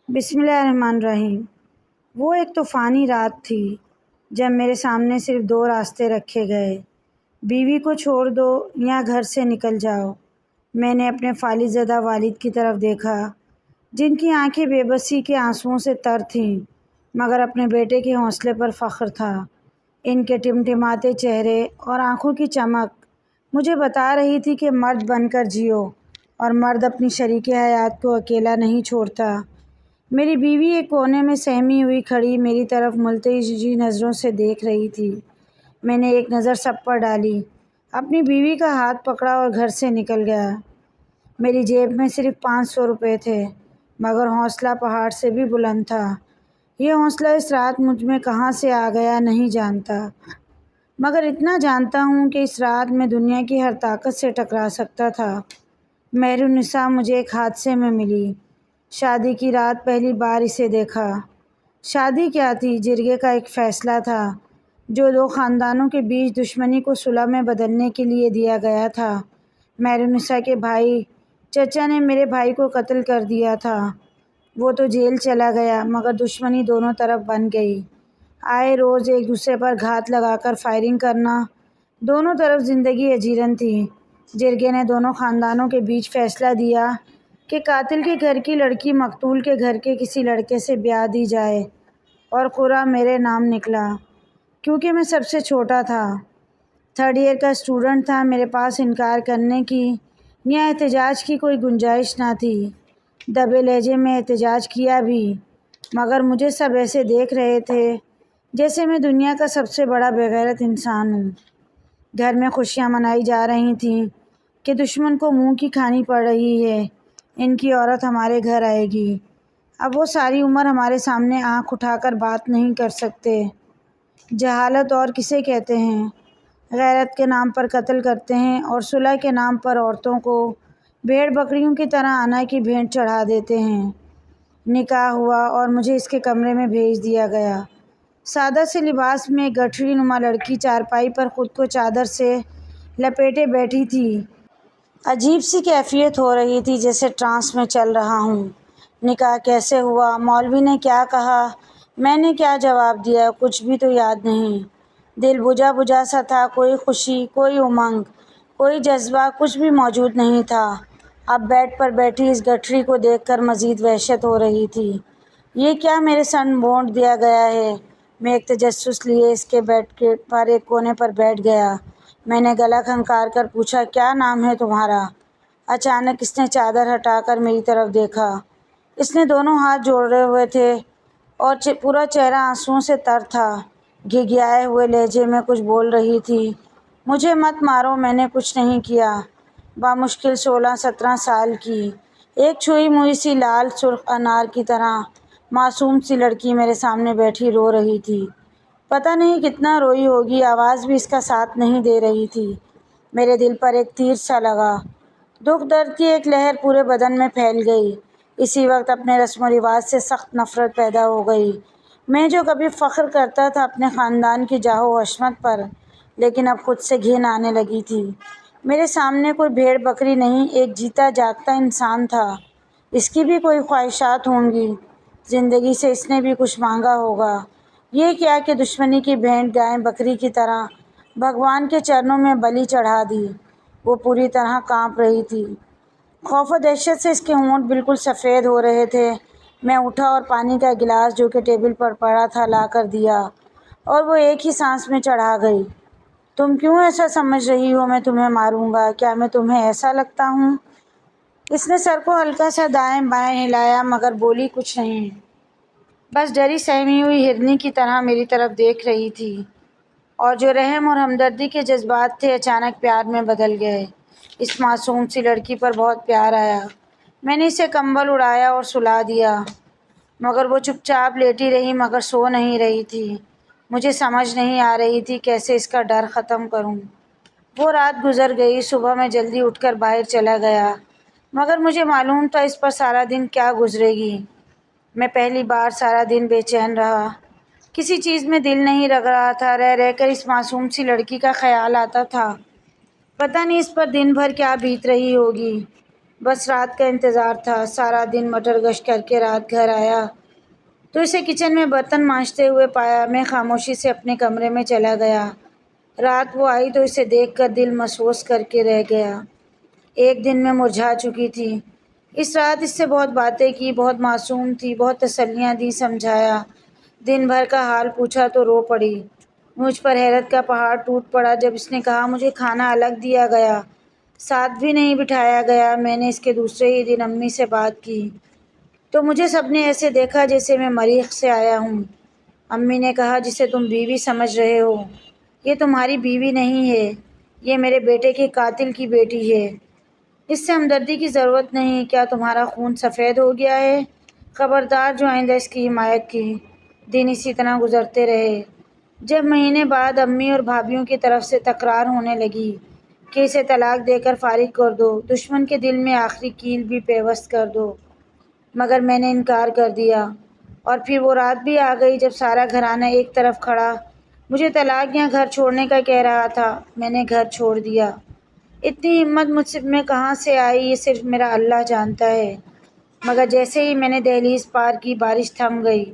بسم اللہ الرحمن الرحیم۔ وہ ایک طوفانی رات تھی جب میرے سامنے صرف دو راستے رکھے گئے، بیوی کو چھوڑ دو یا گھر سے نکل جاؤ۔ میں نے اپنے فالج زدہ والد کی طرف دیکھا جن کی آنکھیں بے بسی کے آنسوؤں سے تر تھیں، مگر اپنے بیٹے کے حوصلے پر فخر تھا۔ ان کے ٹمٹماتے چہرے اور آنکھوں کی چمک مجھے بتا رہی تھی کہ مرد بن کر جیو، اور مرد اپنی شریک حیات کو اکیلا نہیں چھوڑتا۔ میری بیوی ایک کونے میں سہمی ہوئی کھڑی میری طرف ملتجی نظروں سے دیکھ رہی تھی۔ میں نے ایک نظر سب پر ڈالی، اپنی بیوی کا ہاتھ پکڑا اور گھر سے نکل گیا۔ میری جیب میں صرف 500 روپے تھے، مگر حوصلہ پہاڑ سے بھی بلند تھا۔ یہ حوصلہ اس رات مجھ میں کہاں سے آ گیا نہیں جانتا، مگر اتنا جانتا ہوں کہ اس رات میں دنیا کی ہر طاقت سے ٹکرا سکتا تھا۔ مہرالنساء مجھے ایک حادثے میں ملی۔ شادی کی رات پہلی بار اسے دیکھا۔ شادی کیا تھی؟ جرگے کا ایک فیصلہ تھا جو دو خاندانوں کے بیچ دشمنی کو صلح میں بدلنے کے لیے دیا گیا تھا۔ مہرالنساء کے بھائی چچا نے میرے بھائی کو قتل کر دیا تھا۔ وہ تو جیل چلا گیا، مگر دشمنی دونوں طرف بن گئی۔ آئے روز ایک دوسرے پر گھات لگا کر فائرنگ کرنا، دونوں طرف زندگی اجیرن تھی۔ جرگے نے دونوں خاندانوں کے بیچ فیصلہ دیا کہ قاتل کے گھر کی لڑکی مقتول کے گھر کے کسی لڑکے سے بیاہ دی جائے، اور قرعہ میرے نام نکلا کیونکہ میں سب سے چھوٹا تھا، 3rd ایئر کا اسٹوڈنٹ تھا۔ میرے پاس انکار کرنے کی یا احتجاج کی کوئی گنجائش نہ تھی۔ دبے لہجے میں احتجاج کیا بھی، مگر مجھے سب ایسے دیکھ رہے تھے جیسے میں دنیا کا سب سے بڑا بےغیرت انسان ہوں۔ گھر میں خوشیاں منائی جا رہی تھیں کہ دشمن کو منہ کی کھانی پڑ رہی ہے، ان کی عورت ہمارے گھر آئے گی۔ اب وہ ساری عمر ہمارے سامنے آنکھ اٹھا کر بات نہیں کر سکتے۔ جہالت اور کسے کہتے ہیں؟ غیرت کے نام پر قتل کرتے ہیں اور صلح کے نام پر عورتوں کو بھیڑ بکریوں کی طرح انا کی بھینٹ چڑھا دیتے ہیں۔ نکاح ہوا اور مجھے اس کے کمرے میں بھیج دیا گیا۔ سادہ سے لباس میں ایک گٹھڑی نما لڑکی چارپائی پر خود کو چادر سے لپیٹے بیٹھی تھی۔ عجیب سی کیفیت ہو رہی تھی، جیسے ٹرانس میں چل رہا ہوں۔ نکاح کیسے ہوا؟ مولوی نے کیا کہا؟ میں نے کیا جواب دیا؟ کچھ بھی تو یاد نہیں۔ دل بجھا بجھا سا تھا، کوئی خوشی، کوئی امنگ، کوئی جذبہ کچھ بھی موجود نہیں تھا۔ اب بیڈ پر بیٹھی اس گٹھڑی کو دیکھ کر مزید وحشت ہو رہی تھی۔ یہ کیا میرے سن بونٹ دیا گیا ہے؟ میں ایک تجسس لیے اس کے بیڈ پر ایک کونے پر بیٹھ گیا۔ میں نے گلا کھنکار کر پوچھا، کیا نام ہے تمہارا؟ اچانک اس نے چادر ہٹا کر میری طرف دیکھا۔ اس نے دونوں ہاتھ جوڑے ہوئے تھے اور پورا چہرہ آنسوؤں سے تر تھا۔ گھگھیائے ہوئے لہجے میں کچھ بول رہی تھی۔ مجھے مت مارو، میں نے کچھ نہیں کیا۔ بامشکل 16-17 سال کی ایک چھوئی موئی سی لال سرخ انار کی طرح معصوم سی لڑکی میرے سامنے بیٹھی رو رہی تھی۔ پتہ نہیں کتنا روئی ہوگی، آواز بھی اس کا ساتھ نہیں دے رہی تھی۔ میرے دل پر ایک تیر سا لگا، دکھ درد کی ایک لہر پورے بدن میں پھیل گئی۔ اسی وقت اپنے رسم و رواج سے سخت نفرت پیدا ہو گئی۔ میں جو کبھی فخر کرتا تھا اپنے خاندان کی جاہ و حشمت پر، لیکن اب خود سے گھن آنے لگی تھی۔ میرے سامنے کوئی بھیڑ بکری نہیں، ایک جیتا جاگتا انسان تھا۔ اس کی بھی کوئی خواہشات ہوں گی، زندگی سے اس نے بھی کچھ مانگا ہوگا۔ یہ کیا کہ دشمنی کی بھینٹ گائے بکری کی طرح بھگوان کے چرنوں میں بلی چڑھا دی۔ وہ پوری طرح کانپ رہی تھی۔ خوف و دہشت سے اس کے ہونٹ بالکل سفید ہو رہے تھے۔ میں اٹھا اور پانی کا گلاس جو کہ ٹیبل پر پڑا تھا لا کر دیا، اور وہ ایک ہی سانس میں چڑھا گئی۔ تم کیوں ایسا سمجھ رہی ہو میں تمہیں ماروں گا؟ کیا میں تمہیں ایسا لگتا ہوں؟ اس نے سر کو ہلکا سا دائیں بائیں ہلایا، مگر بولی کچھ نہیں۔ بس ڈری سہمی ہوئی ہرنی کی طرح میری طرف دیکھ رہی تھی، اور جو رحم اور ہمدردی کے جذبات تھے اچانک پیار میں بدل گئے۔ اس معصوم سی لڑکی پر بہت پیار آیا۔ میں نے اسے کمبل اڑایا اور سلا دیا، مگر وہ چپ چاپ لیٹی رہی، مگر سو نہیں رہی تھی۔ مجھے سمجھ نہیں آ رہی تھی کیسے اس کا ڈر ختم کروں۔ وہ رات گزر گئی، صبح میں جلدی اٹھ کر باہر چلا گیا، مگر مجھے معلوم تھا اس پر سارا دن کیا گزرے گی۔ میں پہلی بار سارا دن بے چین رہا، کسی چیز میں دل نہیں لگ رہا تھا۔ رہ رہ کر اس معصوم سی لڑکی کا خیال آتا تھا۔ پتہ نہیں اس پر دن بھر کیا بیت رہی ہوگی۔ بس رات کا انتظار تھا۔ سارا دن مٹر گشت کر کے رات گھر آیا تو اسے کچن میں برتن مانجتے ہوئے پایا۔ میں خاموشی سے اپنے کمرے میں چلا گیا۔ رات وہ آئی تو اسے دیکھ کر دل مسوس کر کے رہ گیا۔ ایک دن میں مرجھا چکی تھی۔ اس رات اس سے بہت باتیں کی، بہت معصوم تھی، بہت تسلیاں دی، سمجھایا۔ دن بھر کا حال پوچھا تو رو پڑی۔ مجھ پر حیرت کا پہاڑ ٹوٹ پڑا جب اس نے کہا مجھے کھانا الگ دیا گیا، ساتھ بھی نہیں بٹھایا گیا۔ میں نے اس کے دوسرے ہی دن امی سے بات کی تو مجھے سب نے ایسے دیکھا جیسے میں مریخ سے آیا ہوں۔ امی نے کہا جسے تم بیوی سمجھ رہے ہو یہ تمہاری بیوی نہیں ہے، یہ میرے بیٹے کے قاتل کی بیٹی ہے۔ اس سے ہمدردی کی ضرورت نہیں۔ کیا تمہارا خون سفید ہو گیا ہے؟ خبردار جو آئندہ اس کی حمایت کی۔ دن اسی طرح گزرتے رہے۔ جب مہینے بعد امی اور بھابھیوں کی طرف سے تکرار ہونے لگی کہ اسے طلاق دے کر فارغ کر دو، دشمن کے دل میں آخری کیل بھی پیوست کر دو، مگر میں نے انکار کر دیا۔ اور پھر وہ رات بھی آ گئی جب سارا گھرانہ ایک طرف کھڑا مجھے طلاق یا گھر چھوڑنے کا کہہ رہا تھا۔ میں نے گھر چھوڑ دیا۔ اتنی ہمت مجھ میں کہاں سے آئی یہ صرف میرا اللہ جانتا ہے، مگر جیسے ہی میں نے دہلیز پار کی بارش تھم گئی،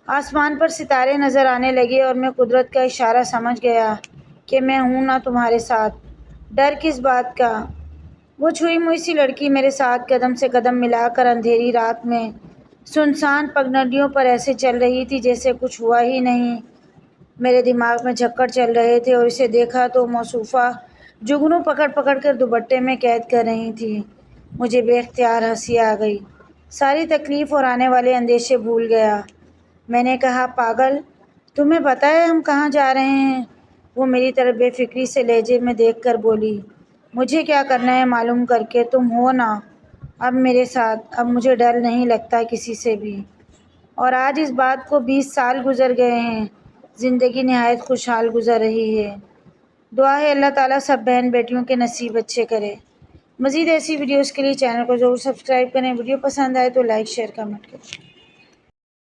آسمان پر ستارے نظر آنے لگے اور میں قدرت کا اشارہ سمجھ گیا کہ میں ہوں نا تمہارے ساتھ، ڈر کس بات کا۔ وہ چھوئی موئی سی لڑکی میرے ساتھ قدم سے قدم ملا کر اندھیری رات میں سنسان پگڈنڈیوں پر ایسے چل رہی تھی جیسے کچھ ہوا ہی نہیں۔ میرے دماغ میں جھکڑ چل رہے تھے اور اسے دیکھا تو موصوفہ جگنو پکڑ پکڑ کر دوپٹے میں قید کر رہی تھی۔ مجھے بے اختیار ہنسی آ گئی۔ ساری تکلیف اور آنے والے اندیشے بھول گیا۔ میں نے کہا پاگل، تمہیں پتہ ہے ہم کہاں جا رہے ہیں؟ وہ میری طرف بے فکری سے لہجے میں دیکھ کر بولی، مجھے کیا کرنا ہے معلوم کر کے، تم ہو نا اب میرے ساتھ، اب مجھے ڈر نہیں لگتا کسی سے بھی۔ اور آج اس بات کو 20 سال گزر گئے ہیں۔ زندگی نہایت خوشحال گزر رہی ہے۔ دعا ہے اللہ تعالیٰ سب بہن بیٹیوں کے نصیب اچھے کرے۔ مزید ایسی ویڈیوز کے لیے چینل کو ضرور سبسکرائب کریں۔ ویڈیو پسند آئے تو لائک شیئر کمنٹ کریں۔